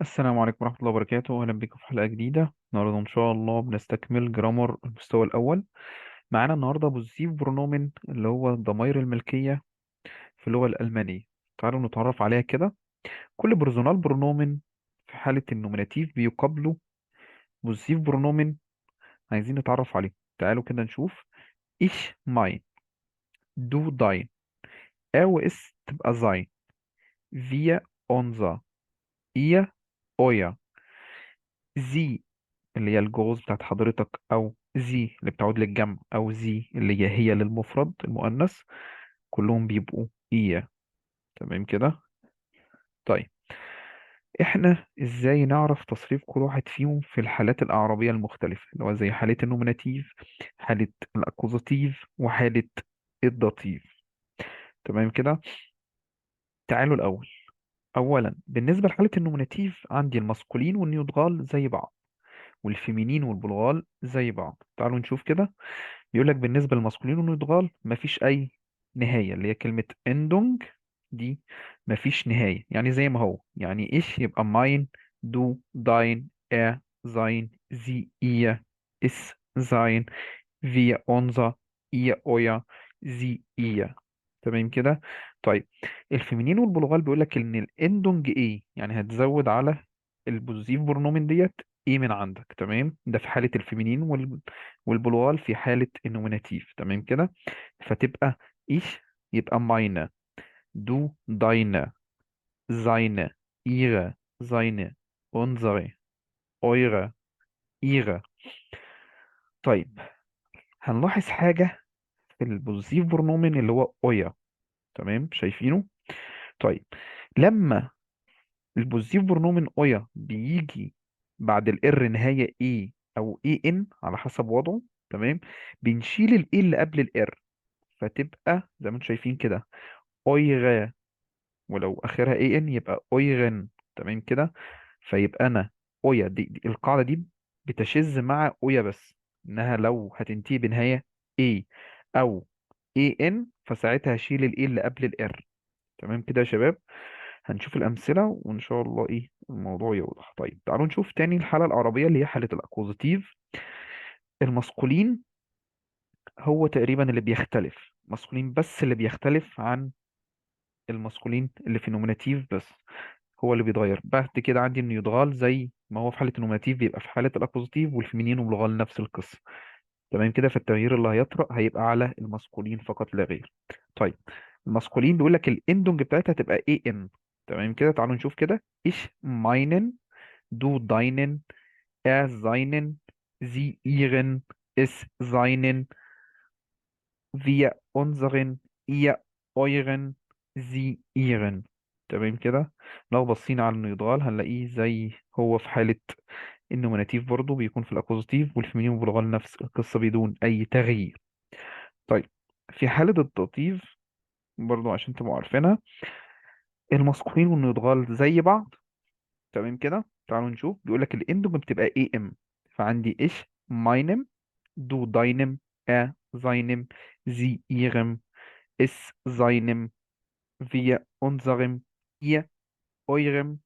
السلام عليكم ورحمة الله وبركاته. أهلا بكم في حلقة جديدة. النهاردة إن شاء الله بنستكمل جرامر المستوى الأول. معانا النهاردة بوزيف برونومن اللي هو ضمائر الملكية في اللغة الألمانية. تعالوا نتعرف عليها كده. كل بيرسونال برونومن في حالة النوميناتيف بيقابله بوزيف برونومن. عايزين نتعرف عليه. تعالوا كده نشوف. إيش ماين، دو داين، أو إس تبقى زاين، فيا أونزا، إيا أويا، زي اللي هي الجوز بتاعت حضرتك، او زي اللي بتعود للجمع، او زي اللي هي للمفرد المؤنث. كلهم بيبقوا ايه. تمام كده. طيب، احنا ازاي نعرف تصريف كل واحد فيهم في الحالات الاعرابيه المختلفه اللي هو زي حاله النوميناتيف، حاله الاكوزاتيف، وحاله الداتيف. تمام كده. تعالوا الاول. اولا بالنسبه لحاله النوميناتيف عندي الماسكولين والنيوترال زي بعض، والفيمينين والبلغال زي بعض. تعالوا نشوف كده. بيقول لك بالنسبة للماسكولين والنيوترال مفيش أي نهاية، اللي هي كلمة اندونج دي. مفيش نهاية، يعني زي ما هو. يعني إيش يبقى ماين، دو داين، زاين، زي إيا، إس زاين، فيا أونزا، إيا أويا، زي إيا. تمام كده. طيب، الفيمينين والبلغال بيقول لك ان الاندونج ايه، يعني هتزود على البوزيتيف برونومين ديت ايه من عندك. تمام، ده في حالة الفيمينين والبلغال في حالة النوميناتيف. تمام كده. فتبقى ايش يبقى ماينة، دو داينة، زاينة، ihre، seine، unsere، eure، ihre. طيب، هنلاحظ حاجة في البوزيتيف برونومين اللي هو اويا. تمام، شايفينه؟ طيب، لما البوزيتيف برونومين اويا بيجي بعد الار نهاية اي او اي ان على حسب وضعه. تمام، بنشيل الاي اللي قبل الار، فتبقى زي ما انتم شايفين كده اويغا. ولو اخرها اي ان يبقى اويغن. تمام كده. فيبقى انا اويا دي القاعدة دي بتشذ مع اويا بس، انها لو هتنتهي بنهاية اي او اي ان فساعتها هشيل الاي اللي قبل الار. تمام كده يا شباب. هنشوف الأمثلة وإن شاء الله الموضوع يوضح. طيب تعالوا نشوف تاني الحالة العربية اللي هي حالة الأكوزاتيف. الماسكولين هو تقريبا اللي بيختلف، ماسكولين بس اللي بيختلف عن الماسكولين اللي في النوميناتيف بس، هو اللي بيتغير. بعد كده عندي النيوترال زي ما هو في حالة النوميناتيف بيبقى في حالة الأكوزاتيف، والفيمينين والبلغال نفس القصة. تمام كده. فالتغيير اللي هيطرأ هيبقى على الماسكولين فقط لا غير. طيب، الماسكولين بيقول لك الاندونج بتاعتها تبقى اي ان. تمام كده. تعالوا نشوف كده. ايش ماينن، du deinen, seinen, sie ihren, es seinen, wir unseren, ihr euren، sie ihren. تمام كده. لو بصينا على النيوترال هنلاقيه زي هو في حالة النوميناتيف برضه بيكون في الأكوزاتيف، والفيمينين والبلغال نفس القصة بدون أي تغيير. طيب، في حالة الداتيف برضه عشان تبقوا عارفينها، الماسكولين والنيوترال زي بعض. تمام كده. تعالوا نشوف. بيقول لك الاندوم بتبقى اي ام. فعندي ايش ماينم، دو داينم، seinem، sie ihrem، es seinem، wir unserem، ihr eurem،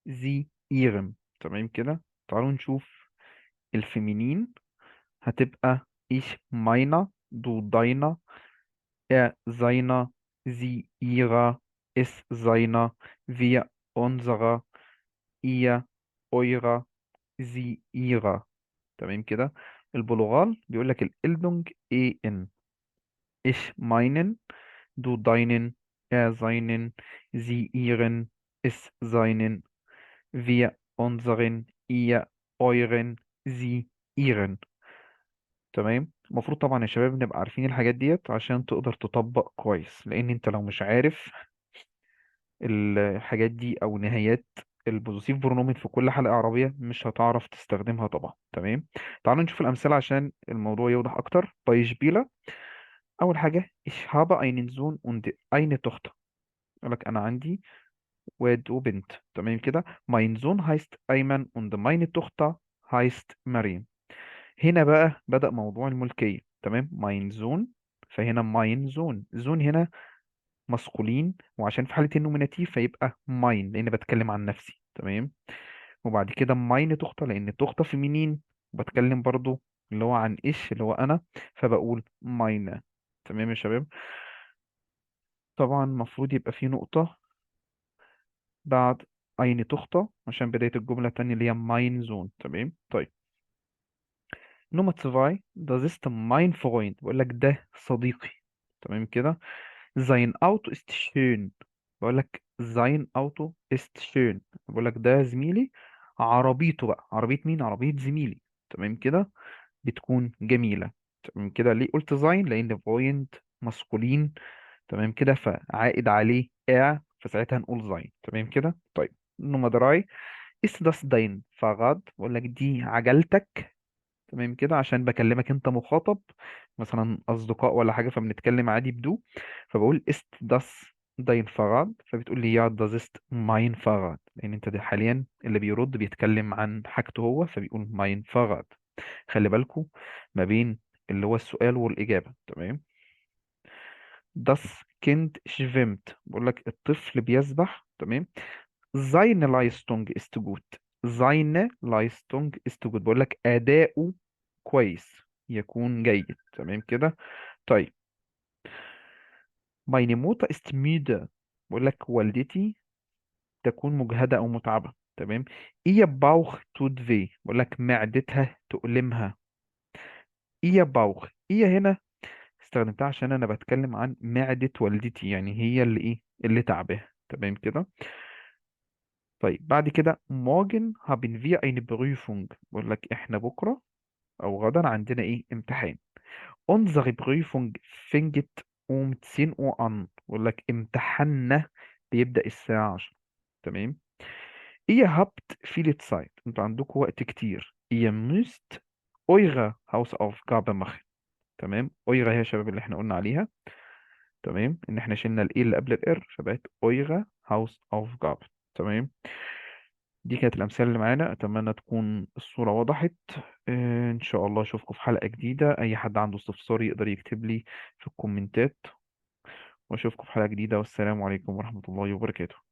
sie ihrem. تمام كده. تعالوا نشوف الفيمينين. هتبقى ich meiner، du deiner، seiner، sie ihrer، es seiner، wir unserer، ihr eurer، sie ihrer. تمام كده. البلغال بيقول لك الالدونج اي ان. ich meinen، du deinen، seinen، sie ihren، es seinen، wir unseren، ihr euren، sie ihren. تمام. المفروض طبعا يا شباب نبقى عارفين الحاجات ديت عشان تقدر تطبق كويس، لان انت لو مش عارف الحاجات دي او نهايات البوزيتيف برونومين في كل حلقة عربية مش هتعرف تستخدمها طبعا. تمام. تعالوا نشوف الأمثلة عشان الموضوع يوضح أكتر. بايشبيلا. أول حاجة ich habe einen Sohn und eine Tochter. يقول لك أنا عندي واد وبنت. تمام كده. mein Sohn heißt أيمن und meine Tochter heißt مريم. هنا بقى بدأ موضوع الملكية. تمام. mein Sohn. فهنا mein Sohn، زون هنا مسكولين، وعشان في حالة النوميناتيف فيبقى ماين لأن بتكلم عن نفسي. تمام. وبعد كده ماين تخطى لأن تخطى فيمينين، وبتكلم برضو اللي هو عن إيش اللي هو أنا، فبقول ماينة. تمام يا شباب. طبعا المفروض يبقى في نقطة بعد أين تخطى عشان بداية الجملة التانية اللي هي ماين زون. تمام. طيب نمرة 2، das ist mein Freund، بقول لك ده صديقي. تمام كده. sein Auto ist schön، بقول لك sein Auto ist schön، بقول لك ده زميلي، عربيته بقى عربية مين؟ عربية زميلي. تمام كده. بتكون جميلة. تمام كده. ليه قلت زين؟ لأن بوينت مسكولين. تمام كده. فعائد عليه فساعتها نقول زين. تمام كده. طيب نمرة دراي ist das dein Fahrrad، بقول لك دي عجلتك. تمام كده. عشان بكلمك انت مخاطب، مثلا اصدقاء ولا حاجه، فبنتكلم عادي بدو، فبقول ist das dein Fahrrad، فبتقول لي ja das ist mein Fahrrad، لان انت ده حاليا اللي بيرد بيتكلم عن حاجته هو، فبيقول mein Fahrrad. خلي بالكو ما بين اللي هو السؤال والاجابه. تمام. das Kind schwimmt، بقول لك الطفل بيسبح. تمام. seine Leistung ist gut، seine Leistung ist gut، بقول لك أداؤه كويس، يكون جيد. تمام كده. طيب meine Mutter ist müde، بقول لك والدتي تكون مجهدة أو متعبة. تمام. ihr Bauch tut weh، بقول لك معدتها تؤلمها. ihr Bauch، هنا استخدمتها عشان أنا بتكلم عن معدة والدتي، يعني هي اللي اللي تعبها. تمام كده. طيب بعد كده morgen haben wir eine Prüfung، بقول لك احنا بكرة او غدا عندنا امتحان. unsere Prüfung fängt um 10 Uhr an، بقول لك امتحاننا بيبدأ الساعة 10. تمام. ihr habt viele Zeit، انتوا عندكم وقت كتير. ihr müsst eure Hausaufgabe machen. تمام. eure هي يا شباب اللي احنا قلنا عليها. تمام. ان احنا شلنا الايه اللي قبل الار فبقت eure Hausaufgabe. تمام. دي كانت الأمثلة اللي معانا، أتمنى تكون الصورة وضحت. إن شاء الله أشوفكم في حلقة جديدة. أي حد عنده استفسار يقدر يكتب لي في الكومنتات، وأشوفكم في حلقة جديدة، والسلام عليكم ورحمة الله وبركاته.